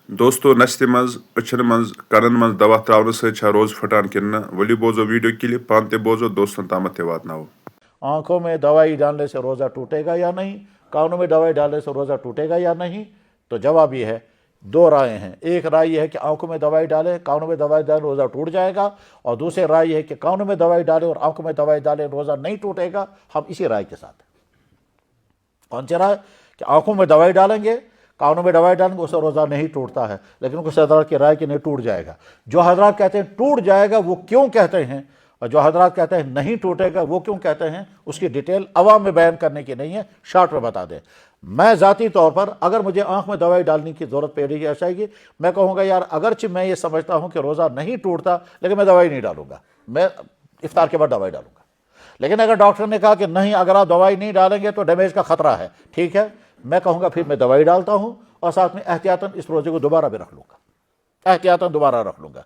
دوستو نشتہ مز اچھن مز کنن مز دوا تراؤن سۭتۍ روز پھٹان کن نہ ؤلِو بوزو ویڈیو کلپ پان تہ بوزو دوستن تامت تہ واتناو. آنکھوں میں دوائی ڈالنے سے روزہ ٹوٹے گا یا نہیں، کانوں میں دوائی ڈالنے سے روزہ ٹوٹے گا یا نہیں؟ تو جواب یہ ہے، دو رائے ہیں. ایک رائے یہ ہے کہ آنکھوں میں دوائی ڈالیں، کانوں میں دوائی ڈالیں روزہ ٹوٹ جائے گا، اور دوسری رائے یہ ہے کہ کانوں میں دوائی ڈالیں اور آنکھوں میں دوائی ڈالیں روزہ نہیں ٹوٹے گا. ہم اسی رائے کے ساتھ ہیں. کون سی رائے؟ کہ آنکھوں میں دوائی ڈالیں گے، کانوں میں دوائی ڈالیں گے، اس سے روزہ نہیں ٹوٹتا ہے. لیکن کچھ حضرات کی رائے کہ نہیں ٹوٹ جائے گا. جو حضرات کہتے ہیں ٹوٹ جائے گا وہ کیوں کہتے ہیں، اور جو حضرات کہتے ہیں نہیں ٹوٹے گا وہ کیوں کہتے ہیں، اس کی ڈیٹیل عوام میں بیان کرنے کی نہیں ہے، شارٹ میں بتا دیں. میں ذاتی طور پر اگر مجھے آنکھ میں دوائی ڈالنے کی ضرورت پیڑی جائے گی، میں کہوں گا یار اگرچہ میں یہ سمجھتا ہوں کہ روزہ نہیں ٹوٹتا لیکن میں دوائی نہیں ڈالوں گا، میں افطار کے بعد دوائی ڈالوں گا. لیکن اگر ڈاکٹر نے کہا کہ نہیں اگر آپ دوائی نہیں ڈالیں گے تو ڈیمیج کا خطرہ ہے، ٹھیک ہے، میں کہوں گا پھر میں دوائی ڈالتا ہوں اور ساتھ میں احتیاطاً اس روزے کو دوبارہ بھی رکھ لوں گا، احتیاطاً دوبارہ رکھ لوں گا.